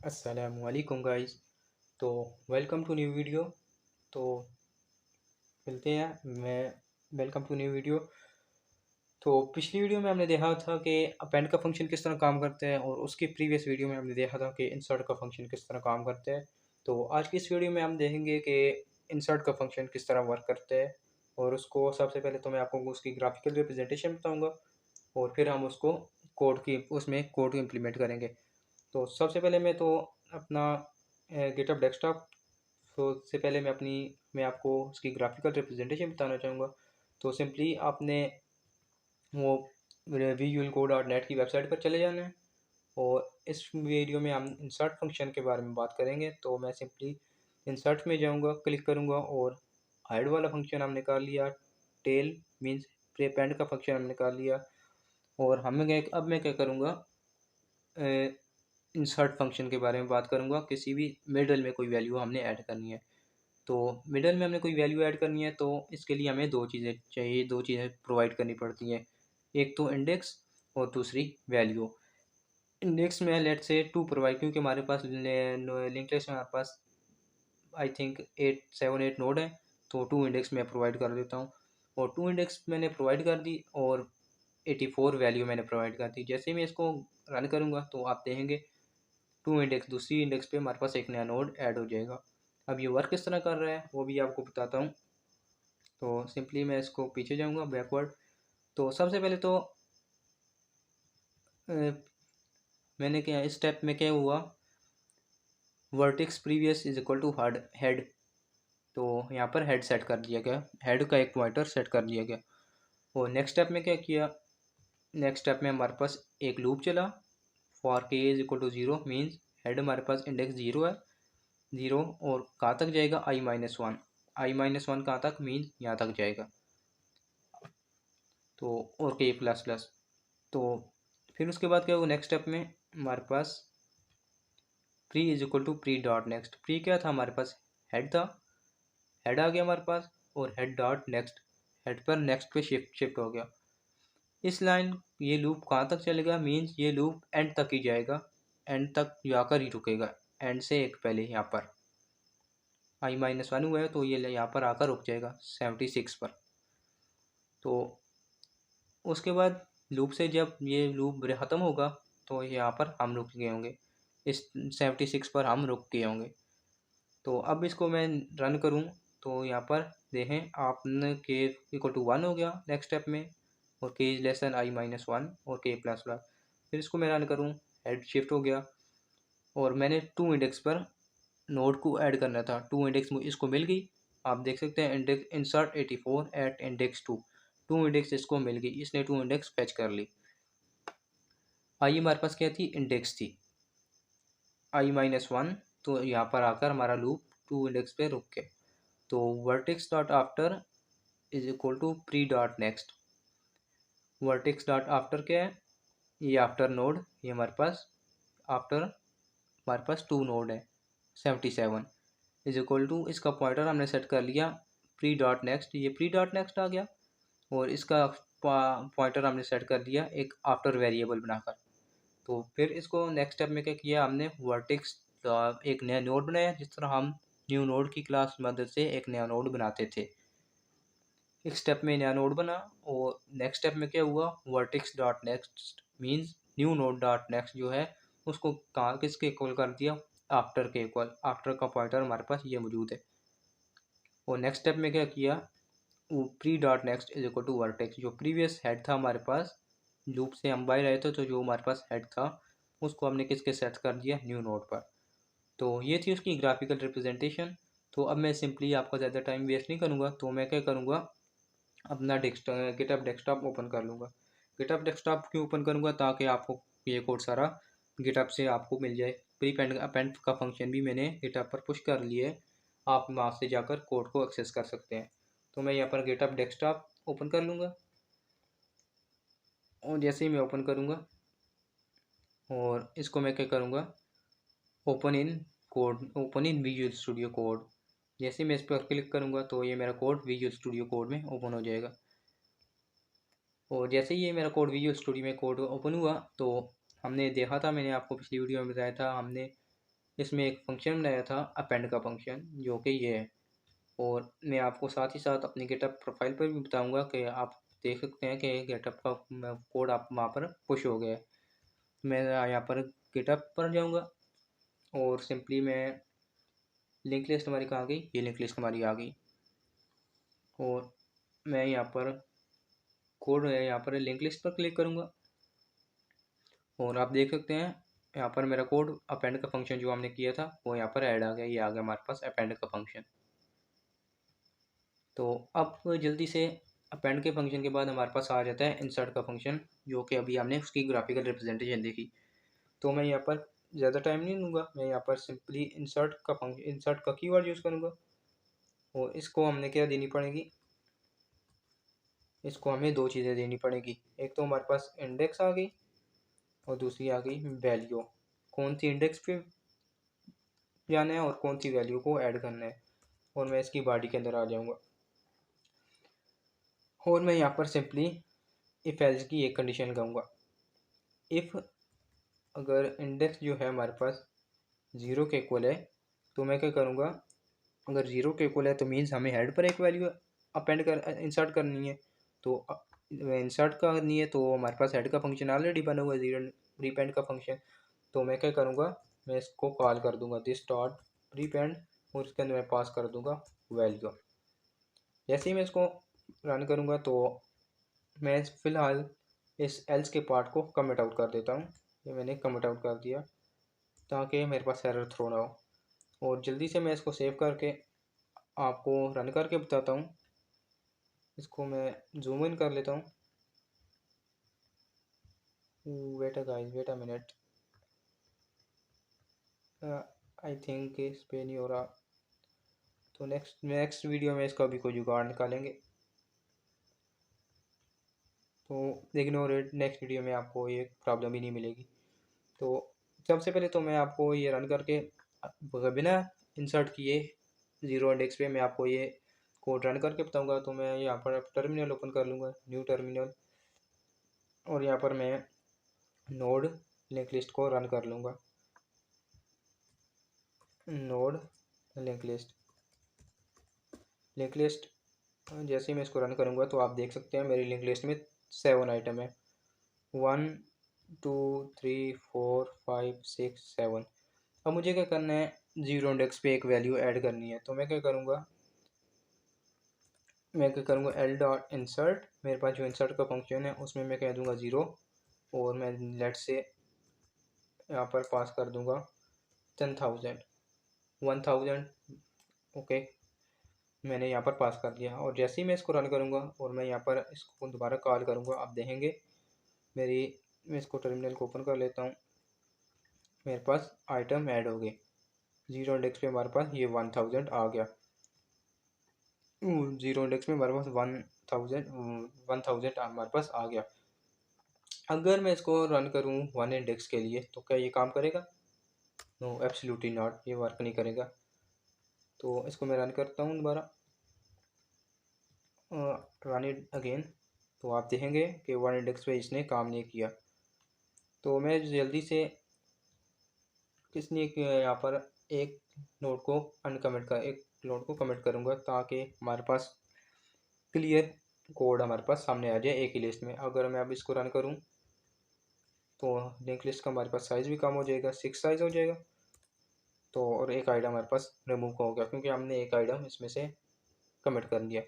अस्सलामुअलैकुम गाइस। तो welcome to new video. तो मिलते हैं मैं वेलकम टू न्यू वीडियो। तो पिछली वीडियो में हमने देखा था कि अपेंड का फंक्शन किस तरह काम करता है, और उसकी प्रीवियस वीडियो में हमने देखा था कि इंसर्ट का फंक्शन किस तरह काम करता है। तो आज की इस वीडियो में हम देखेंगे कि इंसर्ट का फंक्शन किस तरह वर्क करता है, और उसको सबसे पहले तो मैं आपको उसकी ग्राफिकल रिप्रेजेंटेशन बताऊँगा, और फिर हम उसको कोड को इम्प्लीमेंट करेंगे। तो सबसे पहले अपना गिटहब डेस्कटॉप तो उससे पहले मैं आपको उसकी ग्राफिकल रिप्रेजेंटेशन बताना चाहूँगा। तो सिंपली आपने वो visual co डॉट नेट की वेबसाइट पर चले जाना है, और इस वीडियो में हम इंसर्ट फंक्शन के बारे में बात करेंगे। तो मैं सिंपली इंसर्ट में जाऊँगा, क्लिक करूँगा, और हाइड वाला फंक्शन हमने कर लिया, टेल मीन्स पेंड का फंक्शन हमने कर लिया। और अब मैं क्या करूँगा, इंसर्ट फंक्शन के बारे में बात करूँगा। किसी भी मिडल में कोई वैल्यू हमने ऐड करनी है, तो मिडल में हमने कोई वैल्यू ऐड करनी है, तो इसके लिए हमें दो चीज़ें चाहिए, दो चीज़ें प्रोवाइड करनी पड़ती हैं। एक तो इंडेक्स, और दूसरी वैल्यू। इंडेक्स में लेट से टू प्रोवाइड, क्योंकि हमारे पास लिंक लिस्ट में हमारे पास आई थिंक 7 8 नोड है, तो टू इंडेक्स मैं प्रोवाइड कर देता हूँ। और टू इंडेक्स मैंने प्रोवाइड कर दी, और 84 वैल्यू मैंने प्रोवाइड कर दी। जैसे ही मैं इसको रन करूँगा तो आप देखेंगे टू इंडेक्स दूसरी इंडेक्स पे हमारे पास एक नया नोड ऐड हो जाएगा। अब ये वर्क किस तरह कर रहा है वो भी आपको बताता हूँ। तो सिंपली मैं इसको पीछे जाऊँगा बैकवर्ड। तो सबसे पहले तो अ, मैंने क्या इस स्टेप में क्या हुआ, vertex previous is equal to head. तो यहाँ पर हेड सेट कर दिया गया, हेड का एक पॉइंटर सेट कर दिया गया। और नेक्स्ट स्टेप में क्या किया, नेक्स्ट स्टेप में हमारे पास एक लूप चला, for K is equal to zero means head हमारे पास इंडेक्स ज़ीरो है, ज़ीरो और कहाँ तक जाएगा i-1, i-1 कहाँ तक मीन्स यहाँ तक जाएगा। तो और के प्लस प्लस। तो फिर उसके बाद क्या हुआ, नेक्स्ट स्टेप में हमारे पास pre is equal to pre dot next. Pre क्या था हमारे पास, हेड था, हेड आ गया हमारे पास, और हेड डॉट नेक्स्ट, हेड पर नेक्स्ट पे शिफ्ट हो गया। इस लाइन ये लूप कहाँ तक चलेगा मीन्स ये लूप एंड तक ही जाएगा, एंड तक जाकर ही रुकेगा, एंड से एक पहले यहाँ पर i-1 हुआ है, तो ये यहाँ पर आकर रुक जाएगा 76 पर। तो उसके बाद लूप से जब ये लूप ख़त्म होगा तो यहाँ पर हम रुक गए होंगे, इस 76 पर हम रुक गए होंगे। तो अब इसको मैं रन करूँ तो यहाँ पर देखें आपने के इक्वल टू 1 हो गया नेक्स्ट स्टेप में, और के इज लेस दैन i-1 और के प्लस प्लस। फिर इसको मैं रन करूँ, हेड शिफ्ट हो गया, और मैंने टू इंडेक्स पर नोड को ऐड करना था, टू इंडेक्स इसको मिल गई। आप देख सकते हैं index insert 84 at index two, two index इसको मिल गई, इसने टू इंडेक्स फैच कर ली। आई हमारे पास क्या थी, इंडेक्स थी i-1, तो यहाँ पर आकर हमारा लूप टू इंडेक्स पे रुक गया। तो vertex dot after is equal to pre dot next. Vertex dot after क्या है, ये आफ्टर नोड, ये हमारे पास आफ्टर हमारे पास टू नोड है 77 इज इक्वल टू, इसका पॉइंटर हमने सेट कर लिया प्री डॉट नेक्स्ट, ये प्री डॉट नेक्स्ट आ गया, और इसका पॉइंटर हमने सेट कर दिया एक आफ्टर वेरिएबल बनाकर। तो फिर इसको नेक्स्ट स्टेप में क्या किया हमने, वर्टेक्स एक नया नोड बनाया, जिस तरह हम न्यू नोड की क्लास की मदद से एक नया नोड बनाते थे। एक स्टेप में नया नोड बना, और नेक्स्ट स्टेप में क्या हुआ, vertex dot next means new node dot next जो है उसको कहाँ किसके इक्वल कर दिया, आफ्टर के इक्वल, आफ्टर का पॉइंटर हमारे पास ये मौजूद है। और नेक्स्ट स्टेप में क्या किया, वो pre dot next is equal to vertex, जो प्रीवियस हेड था हमारे पास, लूप से हम बाहर आए थे, तो जो हमारे पास हेड था उसको हमने किसके सेट कर दिया, न्यू नोड पर। तो ये थी उसकी ग्राफिकल रिप्रेजेंटेशन। तो अब मैं सिंपली आपका ज़्यादा टाइम वेस्ट नहीं करूँगा, तो मैं क्या करूँगा, अपना गिटहब डेस्कटॉप ओपन कर लूँगा। गिटहब डेस्कटॉप क्यों ओपन करूँगा, ताकि आपको ये कोड सारा गिटहब से आपको मिल जाए। प्री पेंड अपेंड का फंक्शन भी मैंने गिटहब पर पुश कर लिए है, आप वहाँ से जाकर कोड को एक्सेस कर सकते हैं। तो मैं यहाँ पर गिटहब डेस्कटॉप ओपन कर लूँगा, और जैसे ही मैं ओपन करूँगा, और इसको मैं क्या करूँगा, open in visual studio code. जैसे मैं इस पर क्लिक करूँगा तो ये मेरा कोड विजुअल स्टूडियो कोड में ओपन हो जाएगा। और जैसे ही ये मेरा कोड विजुअल स्टूडियो में कोड ओपन हुआ, तो हमने देखा था, मैंने आपको पिछली वीडियो में बताया था, हमने इसमें एक फंक्शन बनाया था अपेंड का फंक्शन, जो कि ये है। और मैं आपको साथ ही साथ अपनी गिटहब प्रोफाइल पर भी बताऊंगा कि आप देख सकते हैं कि गिटहब का कोड आप वहाँ पर पुश हो गया है। मैं यहाँ पर गिटहब पर जाऊँगा और सिंपली मैं लिंक लिस्ट हमारी कहाँ गई, ये लिंक लिस्ट हमारी आ गई। और मैं यहाँ पर कोड है, यहाँ पर लिंक लिस्ट पर क्लिक करूँगा और आप देख सकते हैं यहाँ पर मेरा कोड अपेंड का फंक्शन जो हमने किया था वो यहाँ पर ऐड आ गया। ये आ गया हमारे पास अपेंड का फंक्शन। तो अब जल्दी से अपेंड के फंक्शन के बाद हमारे पास आ जाता है इंसर्ट का फंक्शन, जो कि अभी हमने उसकी ग्राफिकल रिप्रेजेंटेशन देखी। तो मैं यहाँ पर ज़्यादा टाइम नहीं लूँगा, मैं यहाँ पर सिंपली इंसर्ट का कीवर्ड यूज़ करूँगा। और इसको हमने क्या देनी पड़ेगी, इसको हमें दो चीज़ें देनी पड़ेगी। एक तो हमारे पास इंडेक्स आ गई और दूसरी आ गई वैल्यू। कौन सी इंडेक्स पे जाना है और कौन सी वैल्यू को ऐड करना है। और मैं इसकी बॉडी के अंदर आ जाऊँगा और मैं यहाँ पर सिंपली इफ़ एल्स की एक कंडीशन लगाऊंगा। इफ़ अगर इंडेक्स जो है हमारे पास ज़ीरो के इक्वल है तो मैं क्या करूँगा, अगर ज़ीरो के इक्वल है तो मीन्स हमें हेड पर एक वैल्यू अपेंड कर इंसर्ट करनी है। तो इंसर्ट करनी है तो हमारे पास हेड का फंक्शन ऑलरेडी बना हुआ है, ज़ीरो प्रीपेंड का फंक्शन। तो मैं क्या करूँगा, मैं इसको कॉल कर दूँगा दिस डॉट प्रीपेंड और इसके अंदर मैं पास कर दूँगा वैल्यू। जैसे ही मैं इसको रन करूँगा तो मैं फ़िलहाल इस एल्स के पार्ट को कमिट आउट कर देता हूँ। ये मैंने कमिट आउट कर दिया ताकि मेरे पास एरर थ्रो ना हो। और जल्दी से मैं इसको सेव करके आपको रन करके बताता हूँ। इसको मैं जूम इन कर लेता हूँ। Wait a guys, wait a minute, I think इस पे नहीं हो रहा। तो नेक्स्ट वीडियो में इसका भी कोई जुगाड़ निकालेंगे। तो इग्नोर इट, नेक्स्ट वीडियो में आपको ये प्रॉब्लम ही नहीं मिलेगी। तो सबसे पहले तो मैं आपको ये रन करके बिना इंसर्ट किए ज़ीरो इंडेक्स पे मैं आपको ये कोड रन करके बताऊंगा। तो मैं यहाँ पर टर्मिनल ओपन कर लूँगा, न्यू टर्मिनल, और यहाँ पर मैं नोड लिंक लिस्ट को रन कर लूँगा। नोड लिंक लिस्ट जैसे ही मैं इसको रन करूँगा तो आप देख सकते हैं मेरी लिंक लिस्ट में 7 आइटम है, 1 2 3 4 5 6 7। अब मुझे क्या करना है, ज़ीरो इंडेक्स पे एक वैल्यू ऐड करनी है। तो मैं क्या करूँगा, एल डॉट इंसर्ट, मेरे पास जो इंसर्ट का फंक्शन है उसमें मैं कह दूँगा ज़ीरो और मैं लेट से यहाँ पर पास कर दूँगा 10,000 1000। ओके, मैंने यहाँ पर पास कर दिया। और जैसे ही मैं इसको रन करूँगा और मैं यहाँ पर इसको दोबारा कॉल करूँगा, आप देखेंगे मैं इसको टर्मिनल को ओपन कर लेता हूँ, मेरे पास आइटम ऐड हो गए। ज़ीरो इंडेक्स पे हमारे पास ये 1000 आ गया। ज़ीरो इंडेक्स में हमारे पास 1000 हमारे पास आ गया। अगर मैं इसको रन करूँ वन इंडेक्स के लिए तो क्या ये काम करेगा? नो, एब्सोल्युटली नॉट, ये वर्क नहीं करेगा। तो इसको मैं रन करता हूँ दोबारा, रन इट अगेन। तो आप देखेंगे कि वन इंडेक्स पे इसने काम नहीं किया। तो मैं जल्दी से किसने यहाँ पर एक नोड को अनकमिट कर एक नोड को कमिट करूँगा ताकि हमारे पास क्लियर कोड हमारे पास सामने आ जाए एक ही लिस्ट में। अगर मैं अब इसको रन करूँ तो लिंक लिस्ट का हमारे पास साइज़ भी कम हो जाएगा, 6 साइज़ हो जाएगा। तो और एक आइटम हमारे पास रिमूव हो गया क्योंकि हमने एक आइटम इसमें से कमिट कर दिया।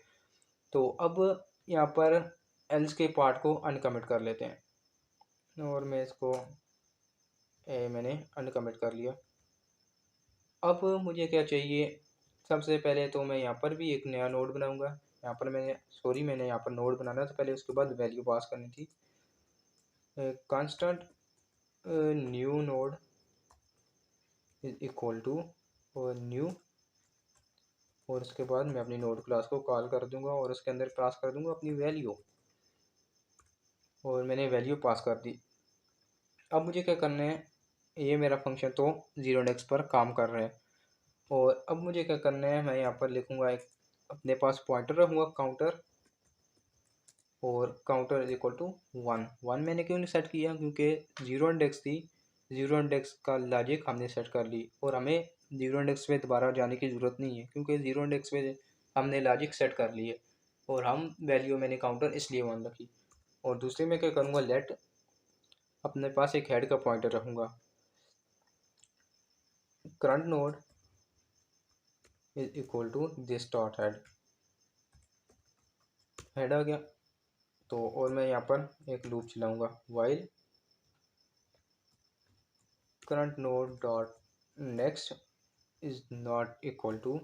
तो अब यहाँ पर एल्स के पार्ट को अनकमिट कर लेते हैं और मैं इसको मैंने अनकमिट कर लिया। अब मुझे क्या चाहिए, सबसे पहले तो मैं यहाँ पर भी एक नया नोड बनाऊंगा। यहाँ पर मैंने यहाँ पर नोड बनाना था पहले, उसके बाद वैल्यू पास करनी थी। Constant new node is equal to new, और उसके बाद मैं अपनी नोड क्लास को कॉल कर दूंगा और उसके अंदर पास कर दूंगा अपनी वैल्यू, और मैंने वैल्यू पास कर दी। अब मुझे क्या करना है, ये मेरा फंक्शन तो ज़ीरो इंडेक्स पर काम कर रहा है। और अब मुझे क्या करना है, मैं यहाँ पर लिखूँगा एक अपने पास पॉइंटर रखूँगा काउंटर, और काउंटर इज इक्वल टू 1। मैंने क्यों नहीं सेट किया, क्योंकि ज़ीरो इंडेक्स थी, ज़ीरो इंडेक्स का लॉजिक हमने सेट कर ली और हमें ज़ीरो इंडेक्स पे दोबारा जाने की ज़रूरत नहीं है, क्योंकि ज़ीरो इंडेक्स पे हमने लॉजिक सेट कर लिए और हम वैल्यू मैंने काउंटर इसलिए वन रखी। और दूसरे में क्या करूँगा, लेट अपने पास एक हेड का पॉइंटर रखूँगा, current node is equal to this dot head आ गया। तो और मैं यहाँ पर एक लूप चलाऊँगा, while current node dot next is not equal to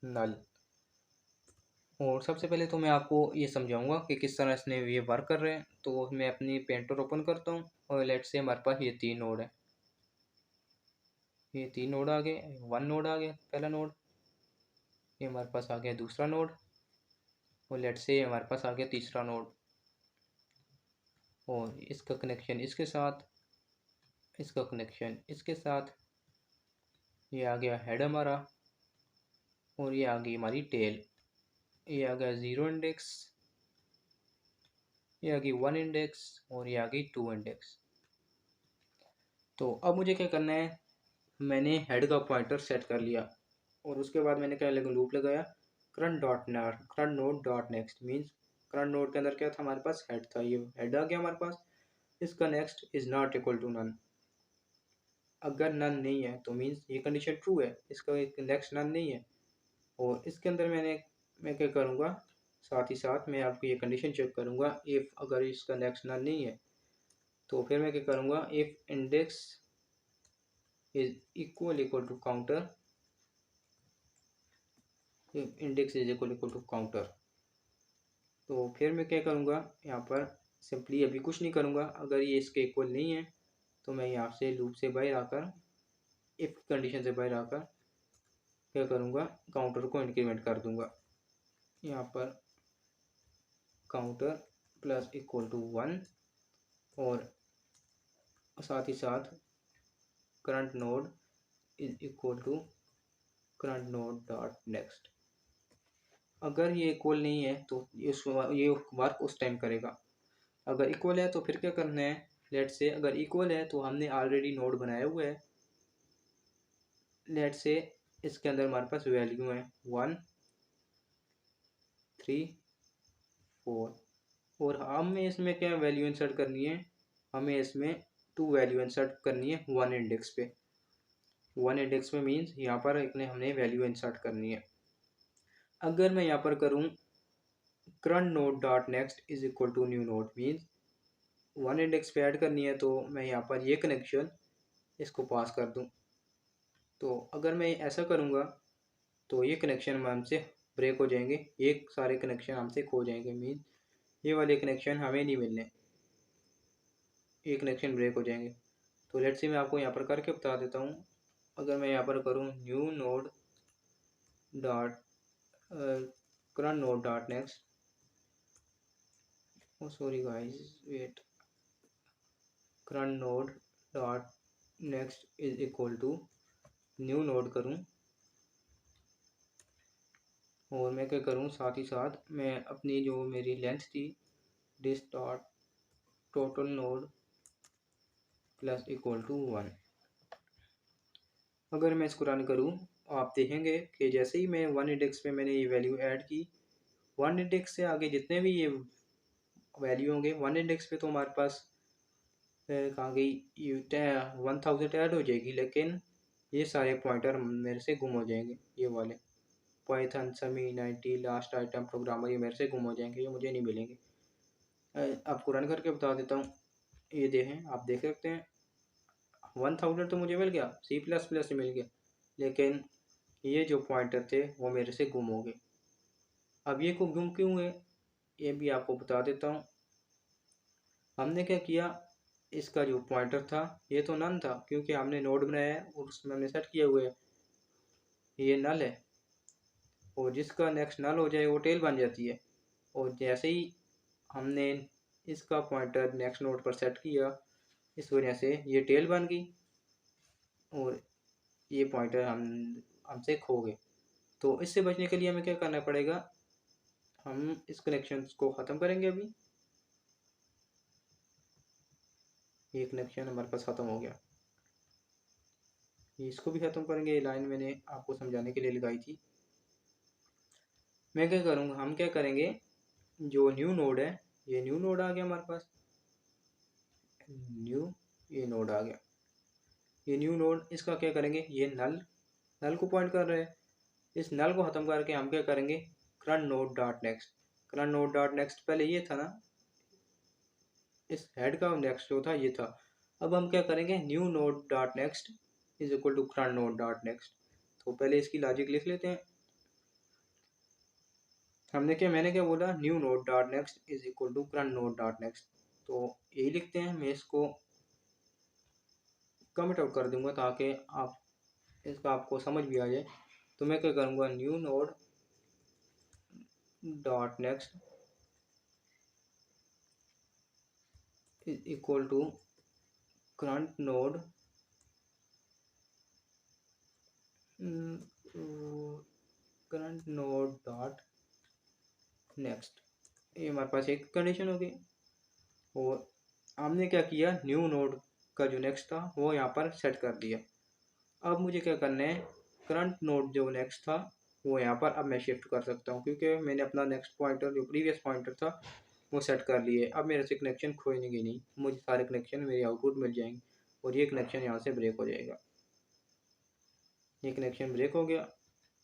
null. और सबसे पहले तो मैं आपको ये समझाऊंगा कि किस तरह इसने ये वर्क कर रहे हैं। तो मैं अपनी पेंटर ओपन करता हूँ और लेट से हमारे पास ये तीन नोड है, ये तीन नोड आ गए, वन नोड आ गया पहला नोड, ये हमारे पास आ गया दूसरा नोड और लेट से हमारे पास आ गया तीसरा नोड। और इसका कनेक्शन इसके साथ, इसका कनेक्शन इसके साथ, ये आ गया हेड हमारा और ये आ गई हमारी टेल। ये आ गया ज़ीरो इंडेक्स, ये आ गई वन इंडेक्स और ये आ गई टू इंडेक्स। तो अब मुझे क्या करना है, मैंने हेड का पॉइंटर सेट कर लिया और उसके बाद मैंने क्या लूप लगाया, current node dot next means current node के अंदर क्या था, हमारे पास हेड था, ये हेड आ गया हमारे पास, इसका next is not equal to none. अगर नन नहीं है तो मीन्स ये कंडीशन ट्रू है, इसका नेक्स्ट नन नहीं है। और इसके अंदर मैं क्या करूँगा, साथ ही साथ मैं आपको ये कंडीशन चेक करूँगा, इफ़ अगर इसका नेक्स्ट नन नहीं है तो फिर मैं क्या करूँगा, if index is equal to counter, index is equal to counter. तो फिर मैं क्या करूँगा, यहाँ पर सिंपली अभी कुछ नहीं करूँगा, अगर ये इसके इक्वल नहीं है तो मैं यहाँ से लूप से बाहर आकर, इफ़ कंडीशन से बाहर आकर क्या करूँगा, काउंटर को इंक्रीमेंट कर दूँगा, यहाँ पर counter plus equal to one और साथ ही साथ current node is equal to current node dot next. अगर ये इक्वल नहीं है तो ये वर्क उस टाइम करेगा, अगर इक्वल है तो फिर क्या करना है, लेट से अगर इक्वल है तो हमने ऑलरेडी नोड बनाया हुआ है, लेट से इसके अंदर हमारे पास वैल्यू है 1 3 4 और हमें इसमें क्या वैल्यू इंसर्ट करनी है, हमें इसमें टू वैल्यू इंसर्ट करनी है वन इंडेक्स पे, वन इंडेक्स में मीन्स यहाँ पर हमने वैल्यू इंसर्ट करनी है। अगर मैं यहाँ पर करूँ current node dot next is equal to new node means one index पे ऐड करनी है, तो मैं यहाँ पर ये कनेक्शन इसको पास कर दूँ। तो अगर मैं ऐसा करूँगा तो ये कनेक्शन हमसे ब्रेक हो जाएंगे, ये सारे कनेक्शन हमसे खो जाएंगे, मीन ये वाले कनेक्शन हमें नहीं मिलने, ये कनेक्शन ब्रेक हो जाएंगे। तो लेट्स से मैं आपको यहाँ पर करके बता देता हूँ। अगर मैं यहाँ पर करूँ new node dot current node dot next, oh sorry guys wait, current node dot next is equal to new node करूँ और मैं क्या करूँ, साथ ही साथ मैं अपनी जो मेरी लेंथ थी this dot total node plus equal to one, अगर मैं इसको रन करूँ आप देखेंगे कि जैसे ही मैं वन इंडेक्स पे मैंने ये वैल्यू ऐड की, वन इंडेक्स से आगे जितने भी ये वैल्यू होंगे, वन इंडेक्स पे तो हमारे पास कहाँ गई, ये 1000 ऐड हो जाएगी, लेकिन ये सारे पॉइंटर मेरे से गुम हो जाएंगे, ये वाले पाइथन समी 90 लास्ट आइटम प्रोग्रामर ये मेरे से गुम हो जाएंगे, ये मुझे नहीं मिलेंगे। आपको रन करके बता देता हूँ, ये देखें, आप देख सकते हैं 1000 तो मुझे मिल गया, C++ से मिल गया, लेकिन ये जो पॉइंटर थे वो मेरे से गुम हो गए। अब ये को गुम क्यों हुए ये भी आपको बता देता हूँ। हमने क्या किया, इसका जो पॉइंटर था ये तो नन था, क्योंकि हमने नोड बनाया है और उसमें हमने सेट किया हुआ है ये नल है, और जिसका नेक्स्ट नल हो जाए वो टेल बन जाती है। और जैसे ही हमने इसका पॉइंटर नेक्स्ट नोड पर सेट किया, इस वजह से ये टेल बन गई और ये पॉइंटर हमसे खो गए। तो इससे बचने के लिए हमें क्या करना पड़ेगा, हम इस कनेक्शन को ख़त्म करेंगे। अभी ये कनेक्शन हमारे पास ख़त्म हो गया। इसको भी ख़त्म करेंगे। ये लाइन मैंने आपको समझाने के लिए लगाई थी। मैं क्या करूँगा, हम क्या करेंगे, जो न्यू नोड है, ये न्यू नोड आ गया हमारे पास, न्यू ये नोड आ गया। ये न्यू नोड, इसका क्या करेंगे, ये नल को पॉइंट कर रहे हैं। इस नल को ख़त्म करके हम क्या करेंगे, current node dot next. Current node dot next पहले ये था ना, इस हेड का नेक्स्ट जो था ये था। अब हम क्या करेंगे, new node dot next is equal to current node dot next. तो पहले इसकी लॉजिक लिख लेते हैं। मैंने क्या बोला, new node dot next is equal to current node dot next. तो यही लिखते हैं। मैं इसको कमिट आउट कर दूंगा ताकि आप इसका आपको समझ भी आ जाए। तो मैं क्या करूँगा, new node dot next is equal to current node current node dot next. ये हमारे पास एक कंडीशन होगी। और हमने क्या किया, न्यू नोड का जो नेक्स्ट था वो यहाँ पर सेट कर दिया। अब मुझे क्या करना है, करंट नोड जो नेक्स्ट था वो यहाँ पर अब मैं शिफ्ट कर सकता हूँ, क्योंकि मैंने अपना नेक्स्ट पॉइंटर जो प्रीवियस पॉइंटर था वो सेट कर लिए। अब मेरे से कनेक्शन खोएंगे नहीं, मुझे सारे कनेक्शन मेरे आउटपुट मिल जाएंगे और ये कनेक्शन यहाँ से ब्रेक हो जाएगा। ये कनेक्शन ब्रेक हो गया।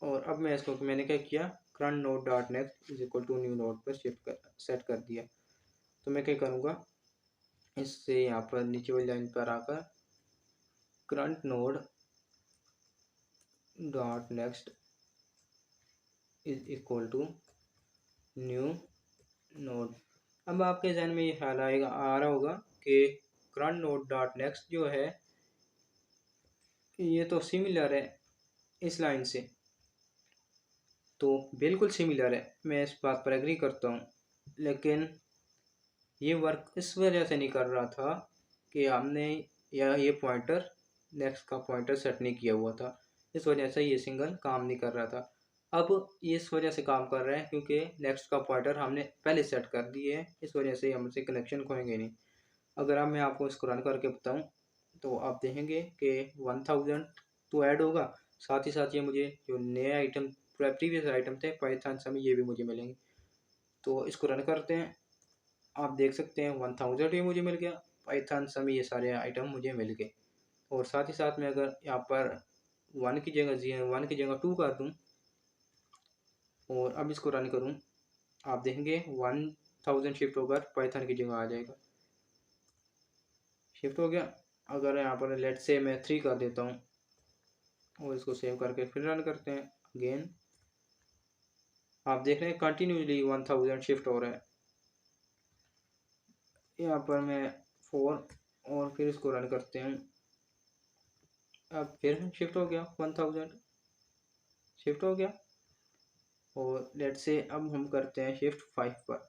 और अब मैं इसको मैंने क्या किया, current node dot next is equal to new node पर सेट कर दिया। तो मैं क्या करूँगा, इससे यहाँ पर नीचे वाली लाइन पर आकर current node dot next is equal to new node. अब आपके जहन में ये ख्याल आ रहा होगा कि करंट नोड डॉट नेक्स्ट जो है ये तो सिमिलर है इस लाइन से। तो बिल्कुल सिमिलर है, मैं इस बात पर एग्री करता हूँ, लेकिन ये वर्क इस वजह से नहीं कर रहा था कि हमने या ये पॉइंटर नेक्स्ट का पॉइंटर सेट नहीं किया हुआ था। इस वजह से ये सिंगल काम नहीं कर रहा था। अब ये इस वजह से काम कर रहा है क्योंकि नेक्स्ट का पॉइंटर हमने पहले सेट कर दिए है, इस वजह से हमसे कनेक्शन खोएंगे नहीं। अगर अब मैं आपको इसको रन करके बताऊं तो आप देखेंगे कि 1000 तो ऐड होगा, साथ ही साथ ये मुझे जो नए आइटम प्रीवियस आइटम थे पाइथन समय ये भी मुझे मिलेंगे। तो इसको रन करते हैं। आप देख सकते हैं 1000 ये मुझे मिल गया, पाइथन समय ये सारे आइटम मुझे मिल गए। और साथ ही साथ में अगर यहाँ पर 1 की जगह 2 कर दूँ और अब इसको रन करूँ, आप देखेंगे 1000 शिफ्ट होकर पाइथन की जगह आ जाएगा। शिफ्ट हो गया। अगर यहाँ पर लेट से मैं 3 कर देता हूँ और इसको सेव करके फिर रन करते हैं अगेन, आप देख रहे हैं कंटिन्यूसली 1000 शिफ्ट हो रहा है। यहाँ पर मैं 4 और फिर इसको रन करते हैं, अब फिर शिफ्ट हो गया 1000 शिफ्ट हो गया। और लेट से अब हम करते हैं शिफ्ट 5 पर,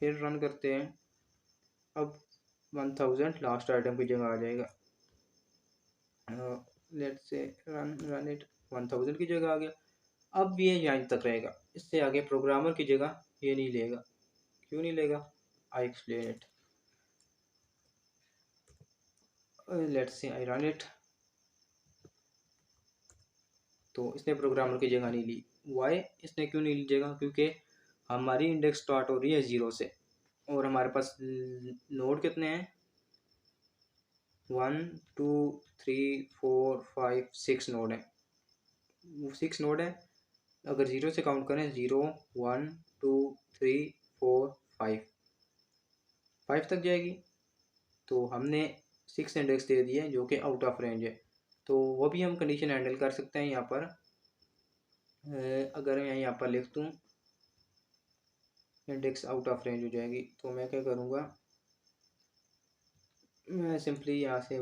फिर रन करते हैं। अब 1000 लास्ट आइटम की जगह आ जाएगा। लेट से रन इट 1000 की जगह आ गया। अब ये यहाँ तक रहेगा, इससे आगे प्रोग्रामर की जगह ये नहीं लेगा। क्यों नहीं लेगा, I explain it. Let's say I run it, तो इसने प्रोग्रामर की जगह नहीं ली। वाई इसने क्यों नहीं ली जगह, क्योंकि हमारी इंडेक्स स्टार्ट हो रही है 0 से और हमारे पास नोड कितने हैं, 1 2 3 4 5 6 नोड है। 6 नोड है, अगर 0 से काउंट करें 0 1 2 3 4 5 तक जाएगी। तो हमने 6 इंडेक्स दे दिए जो कि आउट ऑफ रेंज है, तो वो भी हम कंडीशन हैंडल कर सकते हैं यहाँ पर। अगर मैं यहाँ पर लिख दूँ इंडेक्स आउट ऑफ रेंज हो जाएगी, तो मैं क्या करूँगा, मैं सिंपली यहाँ से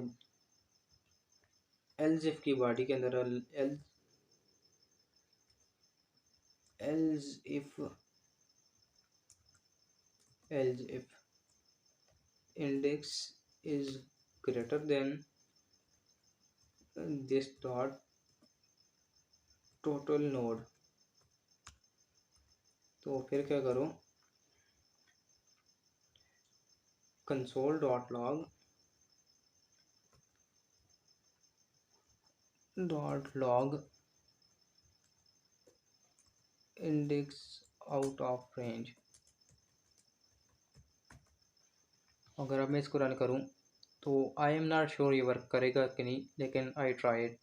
एल्स इफ की बॉडी के अंदर else if index is greater than this dot total node, तो फिर क्या करूँ, console dot log dot log index out of range. अगर अब मैं इसको रन करूं तो आई एम नॉट श्योर ये वर्क करेगा कि नहीं, लेकिन आई ट्राई इट।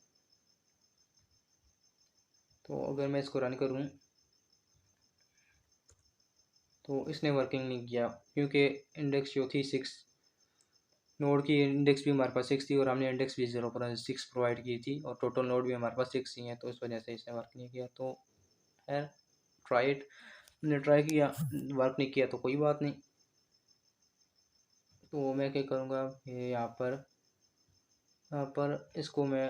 तो अगर मैं इसको रन करूं तो इसने वर्किंग नहीं किया, क्योंकि इंडेक्स जो थी 6, नोड की इंडेक्स भी हमारे पास 6 थी और हमने इंडेक्स भी 0.6 प्रोवाइड की थी और टोटल नोड भी हमारे पास 6 ही है, तो इस वजह से इसने वर्क नहीं किया। तो है ट्राई इट, हमने ट्राई किया, वर्क नहीं किया तो कोई बात नहीं। तो मैं क्या करूँगा, ये यहाँ पर इसको मैं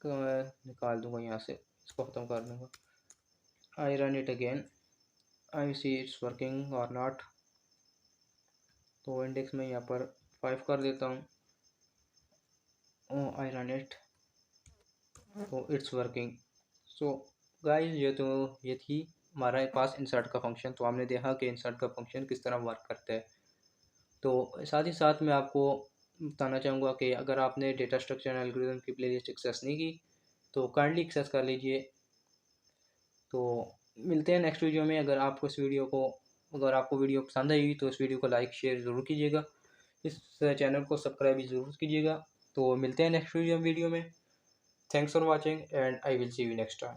निकाल दूँगा, यहाँ से इसको ख़त्म कर दूँगा। I run it again, I see it's working और नॉट। तो इंडेक्स में यहाँ पर 5 कर देता हूँ, आई रन इट, तो इट्स वर्किंग। सो गाइस, ये थी हमारे पास इंसर्ट का फंक्शन। तो हमने देखा कि इंसर्ट का फंक्शन किस तरह वर्क करता है। तो साथ ही साथ मैं आपको बताना चाहूँगा कि अगर आपने डेटा स्ट्रक्चर एल्गोरिथम की प्लेलिस्ट एक्सेस नहीं की तो काइंडली एक्सेस कर लीजिए। तो मिलते हैं नेक्स्ट वीडियो में। अगर आपको वीडियो पसंद आई तो इस वीडियो को लाइक शेयर ज़रूर कीजिएगा, इस चैनल को सब्सक्राइब भी ज़रूर कीजिएगा। तो मिलते हैं नेक्स्ट वीडियो में। Thanks for watching and I will see you next time.